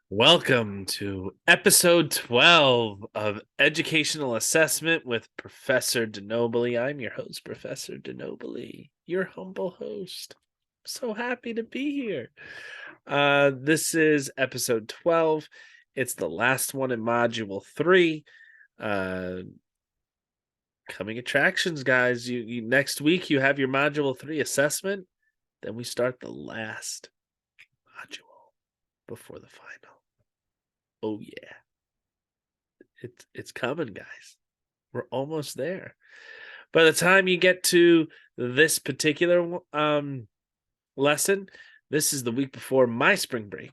Welcome to episode 12 of Educational Assessment with Professor DeNobile. I'm your host, Professor DeNobile, your humble host. So happy to be here. This is episode 12. It's the last one in module 3. Uh, Coming attractions, guys. You next week you have your module 3 assessment. Then we start the last module before the final. Oh yeah. It's coming, guys. We're almost there. By the time you get to this particular lesson, this is the week before my spring break.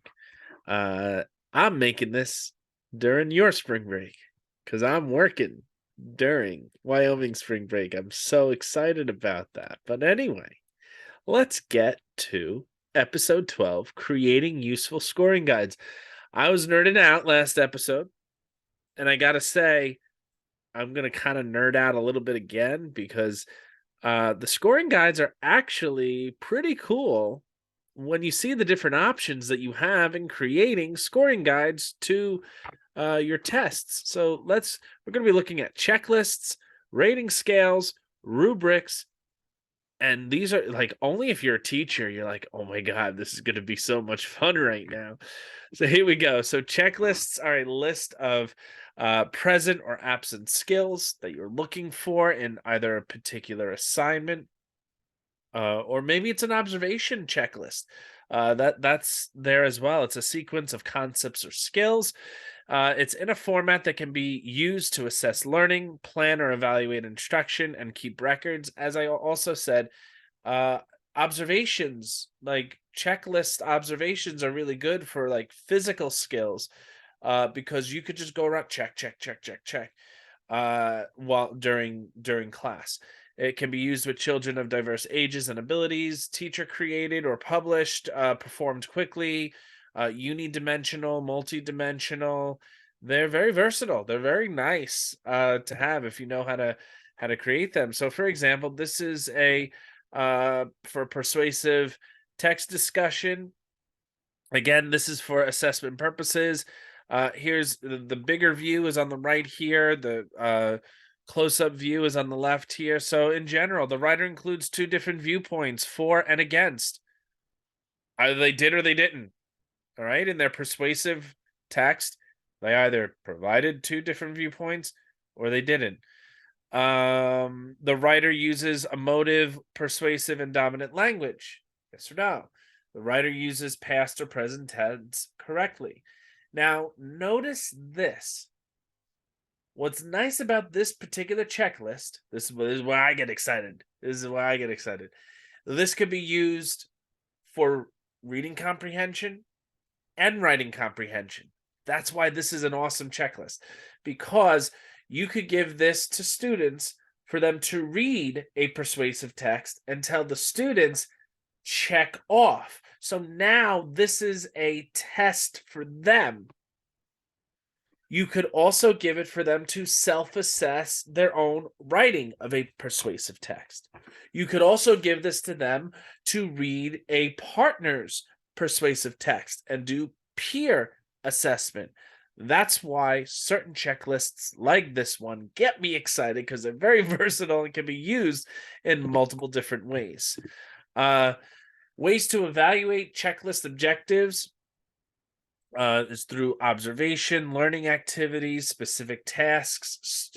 I'm making this during your spring break because I'm working during Wyoming spring break. I'm so excited about that. But anyway, let's get to episode 12, creating useful scoring guides. I was nerding out last episode, and I gotta say, I'm going to kind of nerd out a little bit again because the scoring guides are actually pretty cool when you see the different options that you have in creating scoring guides to your tests. So we're going to be looking at checklists, rating scales, rubrics, and these are like only if you're a teacher, you're like, oh my God, this is going to be so much fun right now. So here we go. So checklists are a list of present or absent skills that you're looking for in either a particular assignment, or maybe it's an observation checklist. That's there as well. It's a sequence of concepts or skills. It's in a format that can be used to assess learning, plan or evaluate instruction, and keep records. As I also said, uh, observations, like checklist observations, are really good for like physical skills, because you could just go around check, while during class. It can be used with children of diverse ages and abilities, teacher created or published, performed quickly, unidimensional, multidimensional. They're very versatile. They're very nice to have if you know how to create them. So, for example, this is a for persuasive text discussion. Again, this is for assessment purposes. Here's the bigger view is on the right here. The close-up view is on the left here. So in general, the writer includes two different viewpoints, for and against. Either they did or they didn't. All right. In their persuasive text, they either provided two different viewpoints or they didn't. The writer uses emotive, persuasive, and dominant language. Yes or no? The writer uses past or present tense correctly. Now, notice this. What's nice about this particular checklist, this is where I get excited. This could be used for reading comprehension and writing comprehension. That's why this is an awesome checklist, because you could give this to students for them to read a persuasive text and tell the students check off. So now this is a test for them. You could also give it for them to self-assess their own writing of a persuasive text. You could also give this to them to read a partner's persuasive text and do peer assessment. That's why certain checklists like this one get me excited, because they're very versatile and can be used in multiple different ways. Ways to evaluate checklist objectives is through observation, learning activities, specific tasks,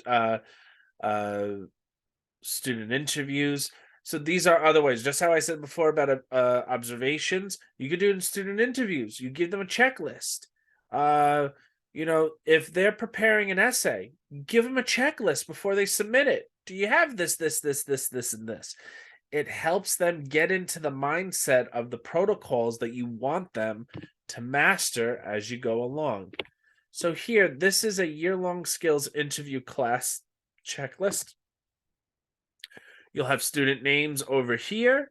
student interviews. So these are other ways. Just how I said before about observations, you could do it in student interviews. You give them a checklist. If they're preparing an essay, give them a checklist before they submit it. Do you have this, and this? It helps them get into the mindset of the protocols that you want them to master as you go along. So here, this is a year-long skills interview class checklist. You'll have student names over here.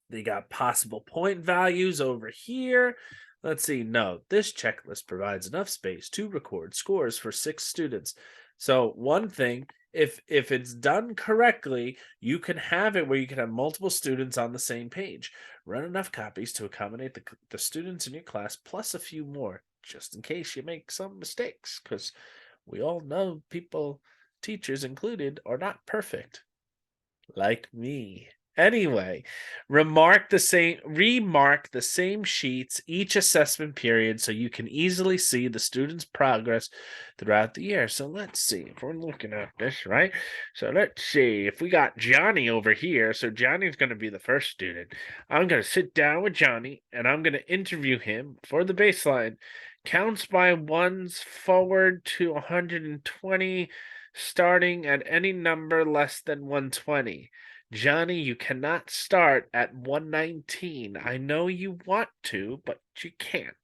They got possible point values over here. Let's see. No, this checklist provides enough space to record scores for 6 students. So one thing if it's done correctly, you can have it where you can have multiple students on the same page. Run enough copies to accommodate the students in your class plus a few more, just in case you make some mistakes, because we all know people, teachers included, are not perfect, like me. Anyway, remark the same sheets each assessment period so you can easily see the student's progress throughout the year. So let's see if we're looking at this, right? So let's see if we got Johnny over here. So Johnny's going to be the first student. I'm going to sit down with Johnny and I'm going to interview him for the baseline. Counts by ones forward to 120, starting at any number less than 120. Johnny, you cannot start at 119. I know you want to, but you can't.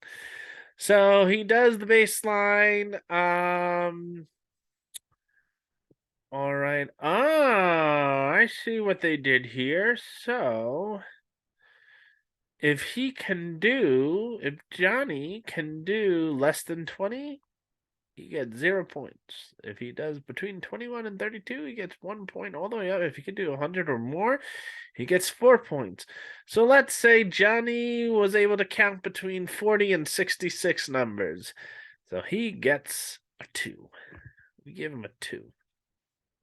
So he does the baseline. All right. I see what they did here. So if Johnny can do less than 20, he gets 0 points. If he does between 21 and 32, he gets 1 point all the way up. If he can do 100 or more, he gets 4 points. So let's say Johnny was able to count between 40 and 66 numbers. So he gets a 2. We give him a 2.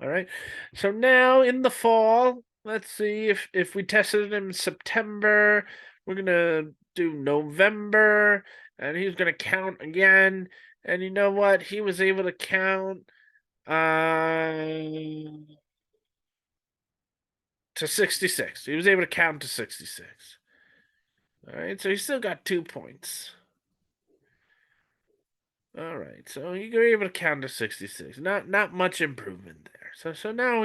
All right. So now in the fall, let's see if we tested him in September, we're going to do November, and he's going to count again. And you know what? He was able to count to 66. He was able to count to 66. All right, so he still got 2 points. All right, so you're able to count to 66. Not much improvement there. So now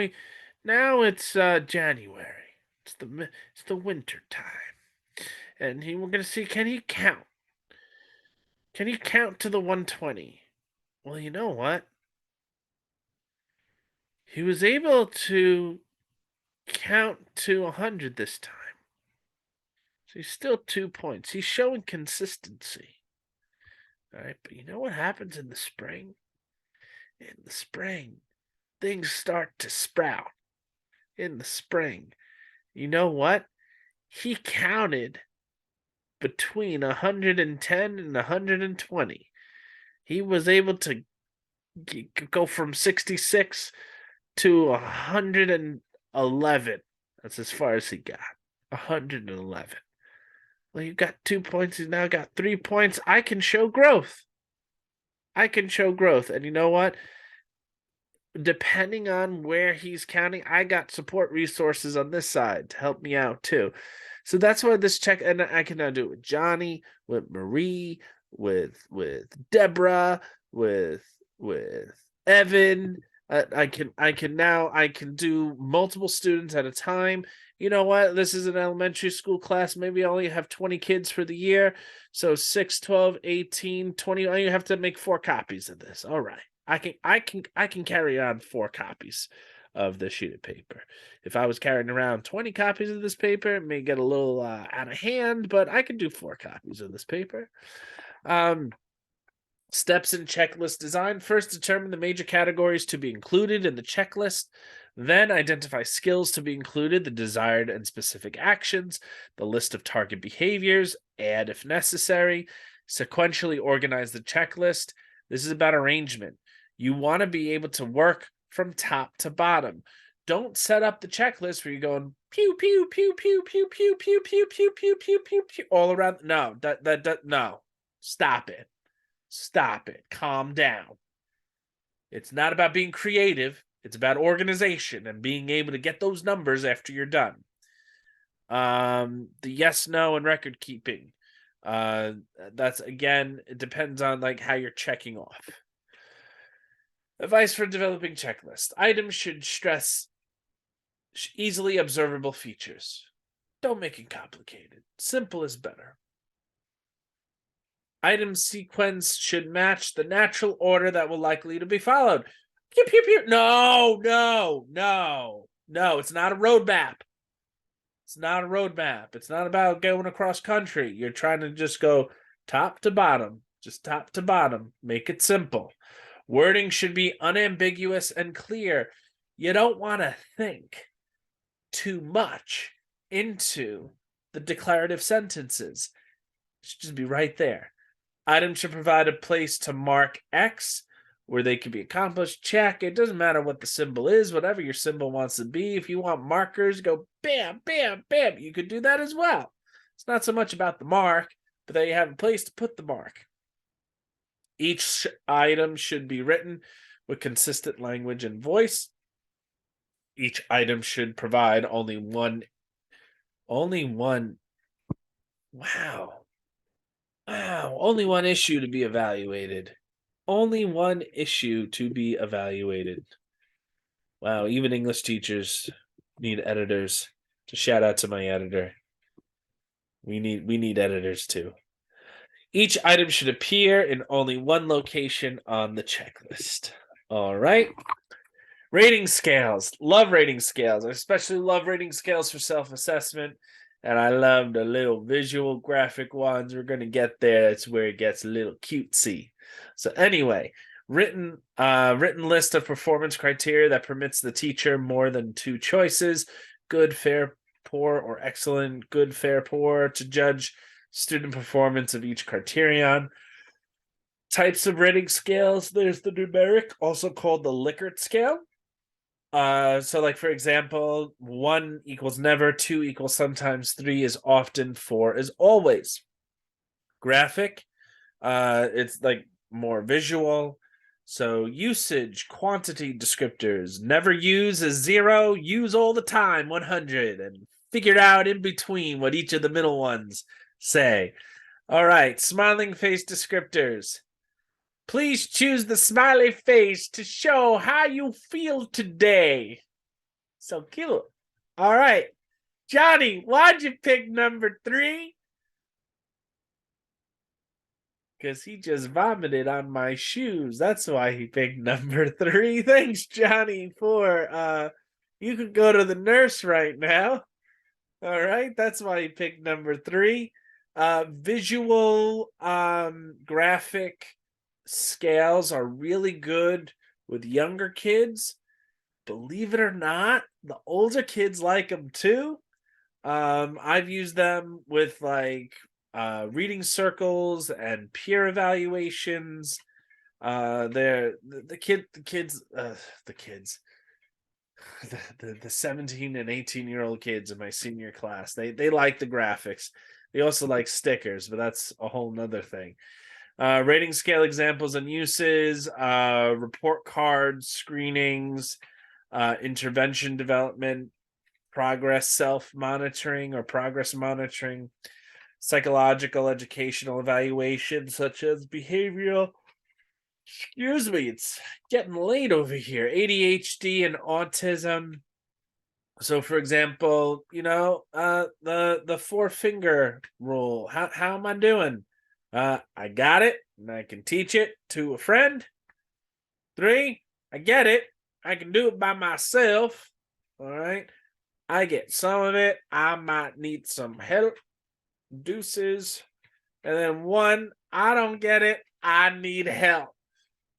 it's January. It's the winter time, and we're gonna see, can he count? Can he count to the 120? Well, you know what? He was able to count to 100 this time. So he's still 2 points. He's showing consistency. All right, but you know what happens in the spring? In the spring, things start to sprout. In the spring, you know what? He counted between 110 and 120. He was able to go from 66 to 111. That's as far as he got. 111. Well, you got 2 points. He's now got 3 points. I can show growth. And you know what? Depending on where he's counting, I got support resources on this side to help me out too. So that's why this check, and I can now do it with Johnny, with Marie, with Deborah, with Evan. I can do multiple students at a time. You know what? This is an elementary school class. Maybe I only have 20 kids for the year. So 6, 12, 18, 20. I only have to make 4 copies of this. All right. I can carry on 4 copies of this sheet of paper. If I was carrying around 20 copies of this paper, it may get a little out of hand, but I can do 4 copies of this paper. Steps in checklist design. First, determine the major categories to be included in the checklist. Then identify skills to be included, the desired and specific actions, the list of target behaviors, add if necessary. Sequentially organize the checklist. This is about arrangement. You want to be able to work from top to bottom. Don't set up the checklist where you're going pew pew pew pew pew pew pew pew pew pew pew pew pew all around. No, no. Stop it. Stop it. Calm down. It's not about being creative. It's about organization and being able to get those numbers after you're done. The yes, no, and record keeping. That's, again, it depends on like how you're checking off. Advice for developing checklist. Items should stress easily observable features. Don't make it complicated. Simple is better. Item sequence should match the natural order that will likely to be followed. Pew, pew, pew. No. It's not a roadmap. It's not a roadmap. It's not about going across country. You're trying to just go top to bottom. Just top to bottom. Make it simple. Wording should be unambiguous and clear. you don't want to think too much into the declarative sentences. It should just be right there. Items should provide a place to mark X where they can be accomplished. Check. It doesn't matter what the symbol is, whatever your symbol wants to be. If you want markers, go bam, bam, bam. You could do that as well. It's not so much about the mark, but that you have a place to put the mark. Each item should be written with consistent language and voice. Each item should provide only one. Wow. Only one issue to be evaluated. Only one issue to be evaluated. Wow, even English teachers need editors. So shout out to my editor. We need editors too. Each item should appear in only one location on the checklist. All right. Rating scales. Love rating scales. I especially love rating scales for self-assessment. And I love the little visual graphic ones. We're going to get there. That's where it gets a little cutesy. So anyway, written list of performance criteria that permits the teacher more than two choices: good, fair, poor, or excellent, good, fair, poor, to judge student performance of each criterion. Types of rating scales. There's the numeric, also called the Likert scale. So like, for example, 1 equals never, 2 equals sometimes, 3 is often, 4 is always. Graphic, it's like more visual. So usage, quantity descriptors. Never use is 0, use all the time 100, and figure out in between what each of the middle ones say. All right, smiling face descriptors. Please choose the smiley face to show how you feel today. So cute. All right. Johnny, why'd you pick number 3? Because he just vomited on my shoes. That's why he picked number 3. Thanks, Johnny, for you could go to the nurse right now. All right. That's why he picked number 3. Visual graphic scales are really good with younger kids. Believe it or not, the older kids like them too. I've used them with like reading circles and peer evaluations. The 17 and 18-year-old kids in my senior class, they like the graphics. They also like stickers, but that's a whole nother thing. Rating scale examples and uses, report cards, screenings, intervention development, progress self-monitoring or progress monitoring, psychological educational evaluation such as behavioral. Excuse me, it's getting late over here. ADHD and autism. So, for example, the 4-finger rule. How am I doing? I got it, and I can teach it to a friend. 3, I get it. I can do it by myself. All right. I get some of it. I might need some help. Deuces. And then 1, I don't get it. I need help.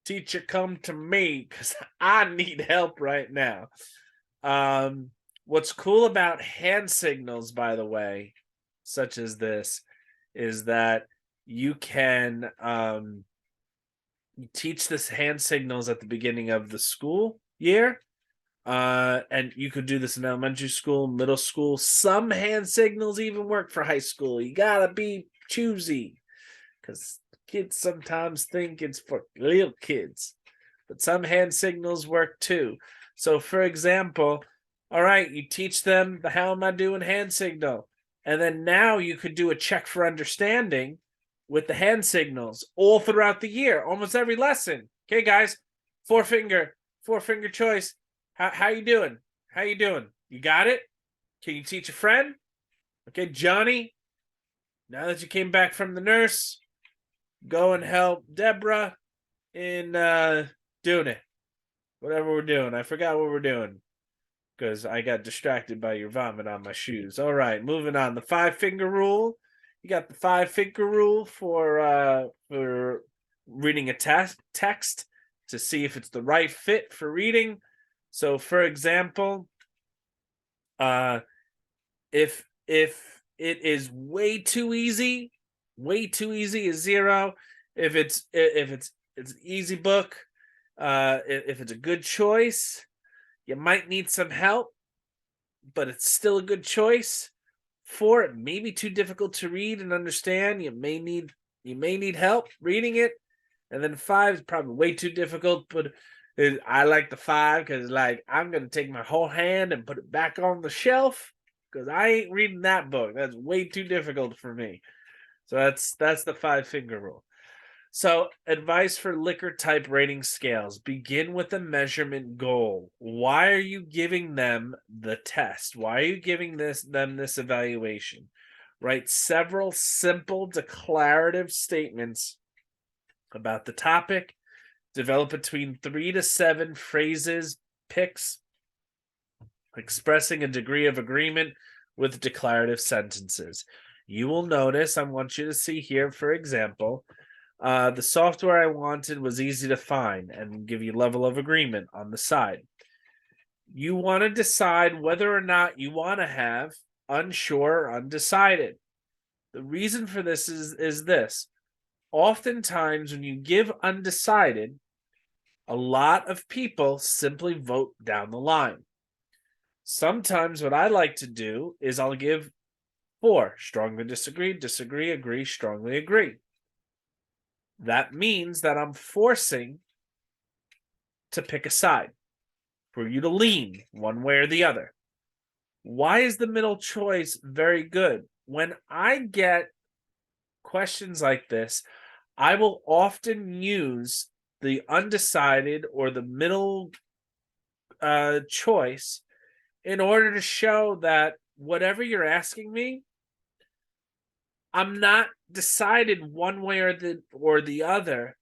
Teacher, come to me because I need help right now. What's cool about hand signals, by the way, such as this, is that you can teach this hand signals at the beginning of the school year. And you could do this in elementary school, middle school. Some hand signals even work for high school. You gotta be choosy because kids sometimes think it's for little kids, but some hand signals work too. So, for example, all right, you teach them the how am I doing hand signal, and then now you could do a check for understanding with the hand signals all throughout the year, almost every lesson. Okay, guys, 4-finger choice. How you doing? How you doing? You got it? Can you teach a friend? Okay, Johnny, now that you came back from the nurse, go and help Deborah in doing it. Whatever we're doing. I forgot what we're doing because I got distracted by your vomit on my shoes. All right, moving on. The 5-finger rule. You got the 5-finger rule for reading a text to see if it's the right fit for reading. So, for example, if it is way too easy is 0. If it's an easy book, if it's a good choice, you might need some help, but it's still a good choice. 4, it may be too difficult to read and understand. You may need help reading it. And then 5 is probably way too difficult, but I like the 5 because like I'm gonna take my whole hand and put it back on the shelf because I ain't reading that book. That's way too difficult for me. So that's the 5-finger rule. So, advice for Likert type rating scales: begin with a measurement goal. Why are you giving them the test? Why are you giving them this evaluation? Write several simple declarative statements about the topic. Develop between 3 to 7 phrases, picks, expressing a degree of agreement with declarative sentences. You will notice, I want you to see here, for example, the software I wanted was easy to find and give you level of agreement on the side. You want to decide whether or not you want to have unsure or undecided. The reason for this is this. Oftentimes, when you give undecided, a lot of people simply vote down the line. Sometimes what I like to do is I'll give 4: strongly disagree, disagree, agree, strongly agree. That means that I'm forcing to pick a side, for you to lean one way or the other. Why is the middle choice very good? When I get questions like this, I will often use the undecided or the middle choice in order to show that whatever you're asking me, I'm not decided one way or the other,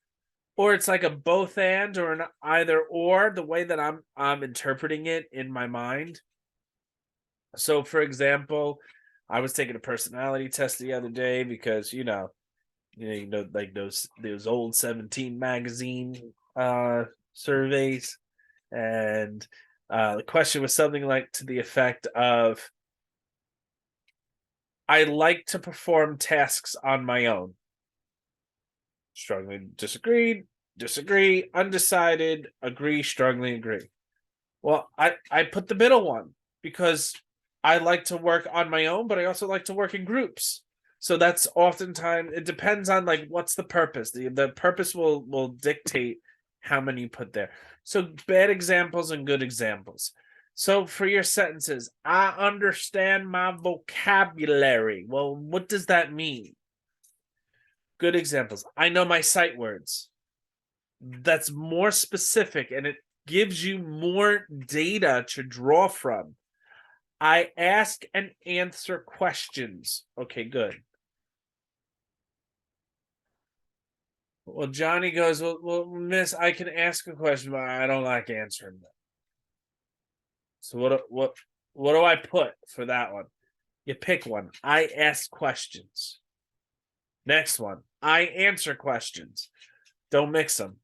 or it's like a both and or an either or, the way that I'm interpreting it in my mind. So, for example, I was taking a personality test the other day because like those old 17 magazine surveys, and the question was something like to the effect of, I like to perform tasks on my own. Strongly disagreed, disagree, undecided, agree, strongly agree. Well, I put the middle one because I like to work on my own, but I also like to work in groups. So that's oftentimes, it depends on like what's the purpose. The purpose will dictate how many you put there. So bad examples and good examples. So for your sentences, I understand my vocabulary. Well, what does that mean? Good examples. I know my sight words. That's more specific and it gives you more data to draw from. I ask and answer questions. Okay, good. Well, Johnny goes, well, Miss, I can ask a question, but I don't like answering them. So what do I put for that one? You pick one. I ask questions. Next one. I answer questions. Don't mix them.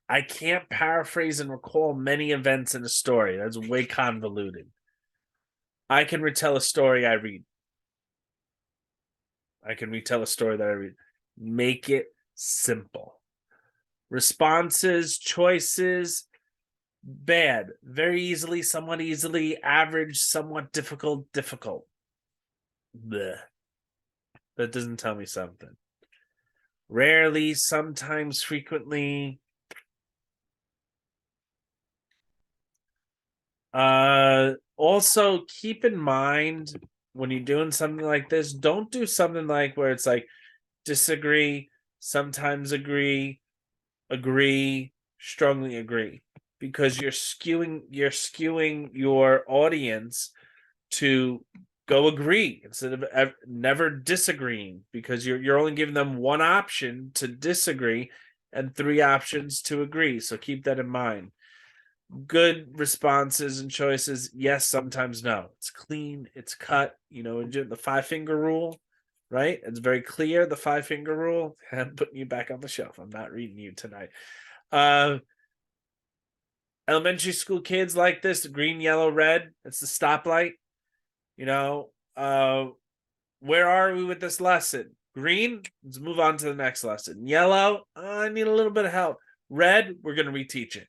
I can't paraphrase and recall many events in a story. That's way convoluted. I can retell a story I read. I can retell a story that I read. Make it simple. Responses, choices, bad. Very easily, somewhat easily, average, somewhat difficult, difficult. Blech. That doesn't tell me something. Rarely, sometimes, frequently. Also keep in mind when you're doing something like this, don't do something like where it's like disagree, sometimes agree, agree, strongly agree, because you're skewing your audience to go agree instead of never disagreeing, because you're only giving them one option to disagree and 3 options to agree. So keep that in mind. Good responses and choices, yes, sometimes no. It's clean, it's cut. The 5-finger rule, right? It's very clear. The 5-finger rule. I'm putting you back on the shelf. I'm not reading you tonight. Elementary school kids like this: green, yellow, red. It's the stoplight. Where are we with this lesson? Green, let's move on to the next lesson. Yellow, I need a little bit of help. Red, we're going to reteach it.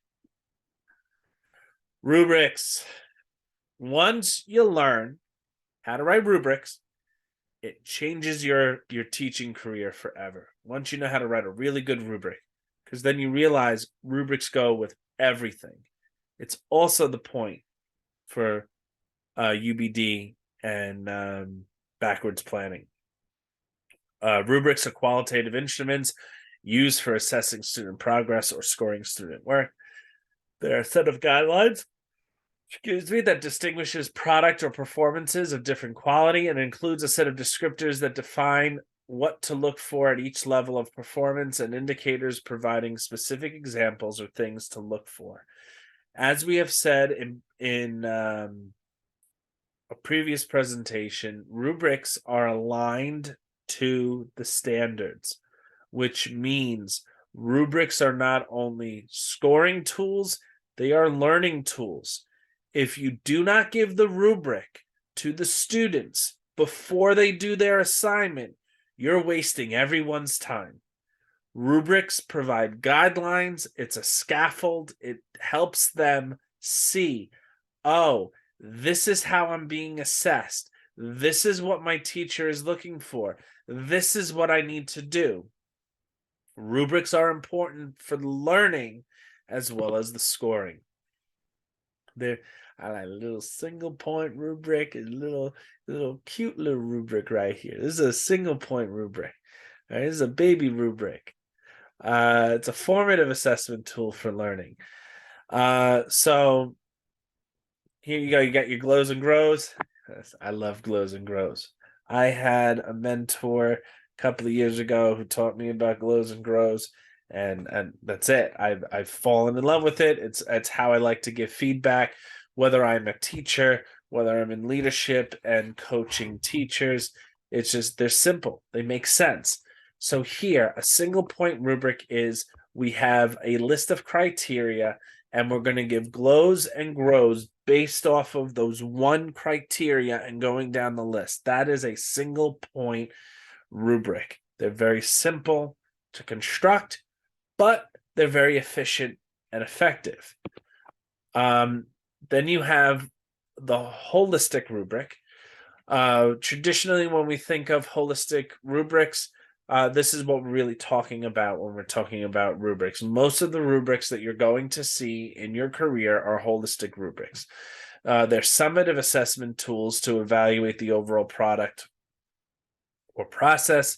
Rubrics. Once you learn how to write rubrics, it changes your teaching career forever. Once you know how to write a really good rubric, because then you realize rubrics go with everything. It's also the point for UBD and backwards planning. Rubrics are qualitative instruments used for assessing student progress or scoring student work. They're a set of guidelines that distinguishes product or performances of different quality and includes a set of descriptors that define what to look for at each level of performance and indicators providing specific examples or things to look for. As we have said in a previous presentation, rubrics are aligned to the standards, which means rubrics are not only scoring tools, they are learning tools. If you do not give the rubric to the students before they do their assignment, you're wasting everyone's time. Rubrics provide guidelines. It's a scaffold. It helps them see, oh, this is how I'm being assessed. This is what my teacher is looking for. This is what I need to do. Rubrics are important for the learning as well as the scoring. I like a little single point rubric, a little cute little rubric right here. This is a single point rubric. All right, this is a baby rubric. It's a formative assessment tool for learning. So here you go. You got your glows and grows. I love glows and grows. I had a mentor a couple of years ago who taught me about glows and grows, and that's it. I've fallen in love with it. It's how I like to give feedback, whether I'm a teacher, whether I'm in leadership and coaching teachers. It's just, they're simple. They make sense. So here, a single point rubric is, we have a list of criteria and we're going to give glows and grows based off of those one criteria and going down the list. That is a single point rubric. They're very simple to construct, but they're very efficient and effective. Then you have the holistic rubric. Traditionally, when we think of holistic rubrics, this is what we're really talking about when we're talking about rubrics. Most of the rubrics that you're going to see in your career are holistic rubrics. They're summative assessment tools to evaluate the overall product or process.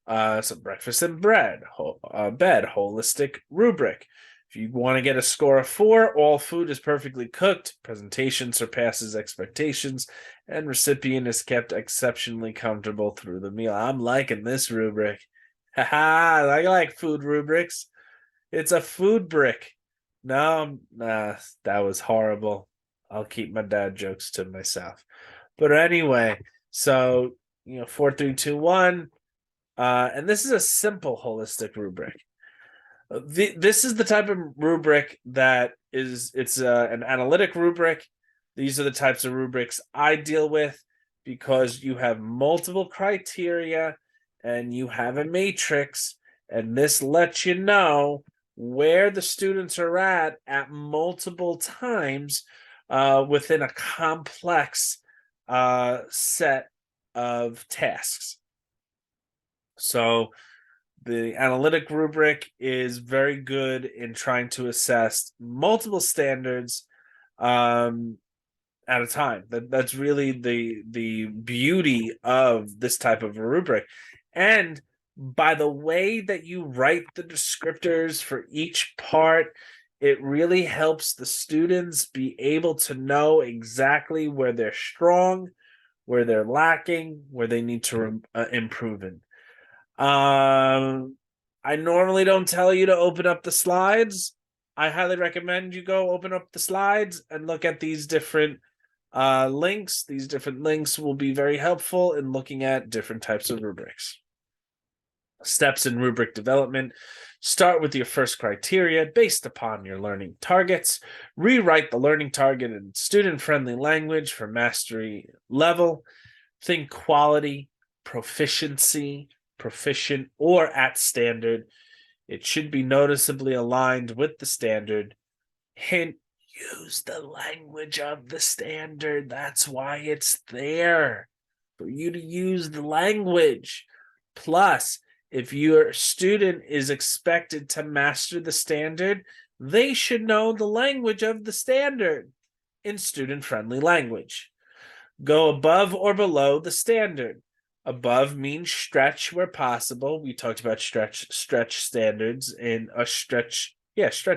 So breakfast and bed, holistic rubric. If you want to get a score of 4, all food is perfectly cooked, presentation surpasses expectations, and recipient is kept exceptionally comfortable through the meal. I'm liking this rubric. Haha, I like food rubrics. It's a food brick. No, that was horrible. I'll keep my dad jokes to myself. But anyway, so 4, 3, 2, 1. And this is a simple holistic rubric. This is the type of rubric that it's an analytic rubric. These are the types of rubrics I deal with because you have multiple criteria and you have a matrix, and this lets you know where the students are at multiple times within a complex set of tasks. So the analytic rubric is very good in trying to assess multiple standards at a time. That's really the beauty of this type of a rubric. And by the way that you write the descriptors for each part, it really helps the students be able to know exactly where they're strong, where they're lacking, where they need to improve in. I normally don't tell you to open up the slides. I highly recommend you go open up the slides and look at these different links. These different links will be very helpful in looking at different types of rubrics. Steps in rubric development. Start with your first criteria based upon your learning targets. Rewrite the learning target in student-friendly language for mastery level. Think quality, proficiency, proficient, or at standard. It should be noticeably aligned with the standard. Hint, use the language of the standard. That's why it's there, for you to use the language. Plus, if your student is expected to master the standard, they should know the language of the standard in student-friendly language. Go above or below the standard. Above means stretch where possible. We talked about stretch standards in a stretch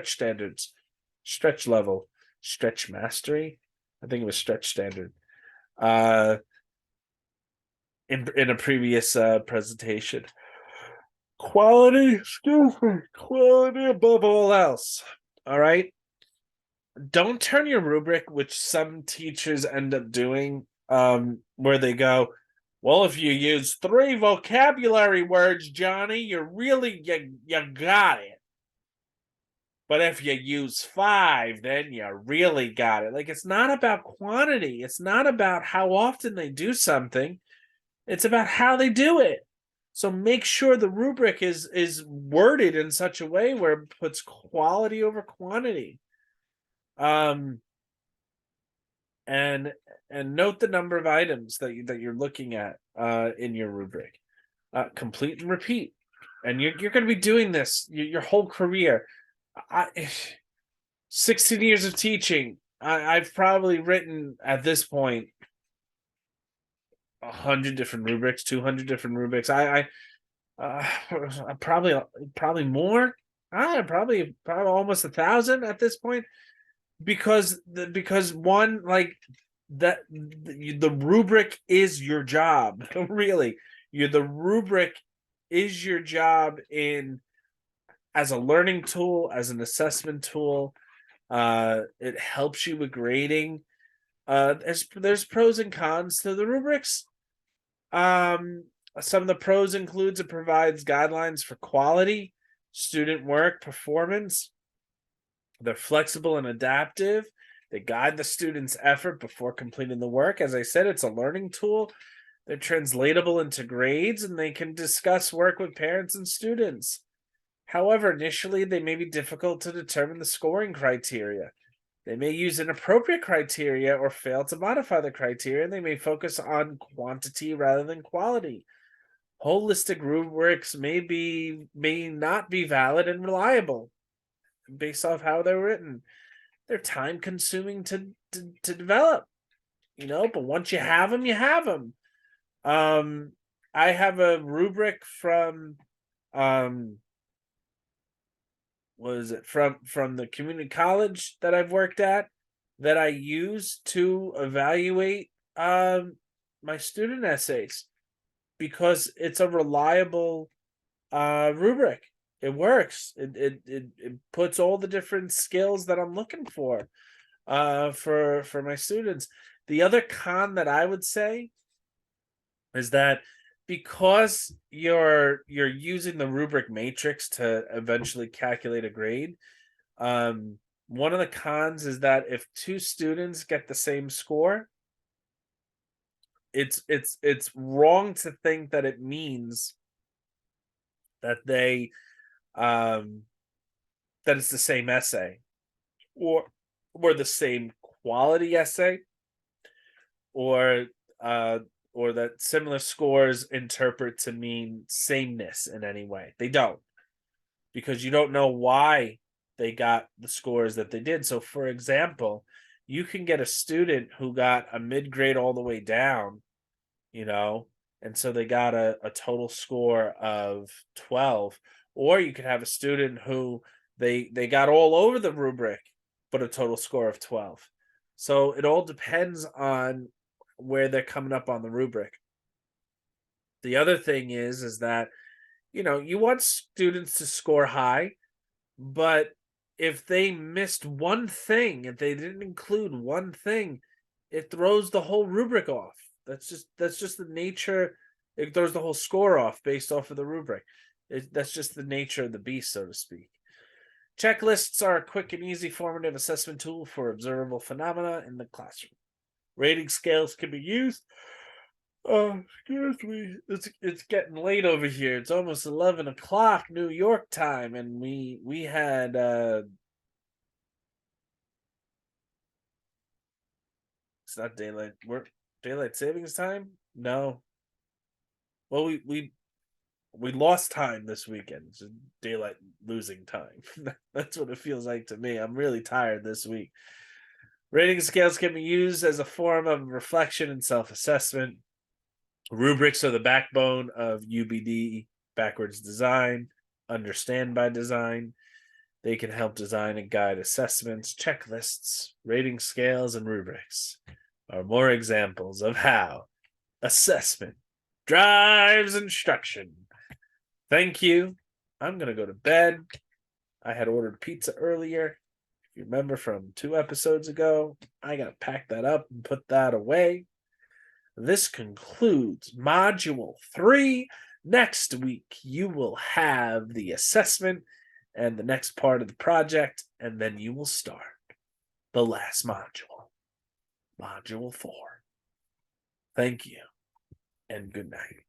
standards, stretch level, stretch mastery. I think it was stretch standard. In a previous presentation. Quality above all else. All right. Don't turn your rubric, which some teachers end up doing, where they go, well, if you use 3 vocabulary words, Johnny, you got it. But if you use 5, then you really got it. Like, it's not about quantity. It's not about how often they do something. It's about how they do it. So make sure the rubric is worded in such a way where it puts quality over quantity. And note the number of items that you're looking at in your rubric. Complete and repeat. And you're going to be doing this your whole career. 16 years of teaching. I've probably written at this point 100 different rubrics, 200 different rubrics. I probably more. Probably almost 1,000 at this point, because one, like, that the rubric is your job. Really, the rubric is your job as a learning tool, as an assessment tool. It helps you with grading. There's pros and cons to the rubrics. Some of the pros includes it provides guidelines for quality, student work, performance. They're flexible and adaptive. They guide the student's effort before completing the work. As I said, it's a learning tool. They're translatable into grades, and they can discuss work with parents and students. However, initially, they may be difficult to determine the scoring criteria. They may use inappropriate criteria or fail to modify the criteria, and they may focus on quantity rather than quality. Holistic rubrics may not be valid and reliable based off how they're written. They're time consuming to develop, but once you have them, you have them. I have a rubric from from the community college that I've worked at that I use to evaluate my student essays, because it's a reliable rubric. It works. It puts all the different skills that I'm looking for my students. The other con that I would say is that because you're using the rubric matrix to eventually calculate a grade, one of the cons is that if 2 students get the same score, it's wrong to think that it means that they that it's the same essay, or the same quality essay, or that similar scores interpret to mean sameness in any way. They don't, because you don't know why they got the scores that they did. So, for example, you can get a student who got a mid-grade all the way down, and so they got a total score of 12. Or you could have a student who they got all over the rubric, but a total score of 12. So it all depends on where they're coming up on the rubric. The other thing is that, you want students to score high, but if they missed one thing, if they didn't include one thing, it throws the whole rubric off. That's just the nature. It throws the whole score off based off of the rubric. That's just the nature of the beast, so to speak. Checklists are a quick and easy formative assessment tool for observable phenomena in the classroom. Rating scales can be used. Oh, excuse me. It's getting late over here. It's almost 11 o'clock New York time, and we had it's not daylight savings time. No, well we lost time this weekend. It's daylight losing time. That's what it feels like to me. I'm really tired this week. Rating scales can be used as a form of reflection and self-assessment. Rubrics are the backbone of UBD backwards design. Understand by design. They can help design and guide assessments, checklists, rating scales, and rubrics are more examples of how assessment drives instruction. Thank you. I'm going to go to bed. I had ordered pizza earlier. If you remember from 2 episodes ago, I got to pack that up and put that away. This concludes Module 3. Next week, you will have the assessment and the next part of the project, and then you will start the last module, Module 4. Thank you, and good night.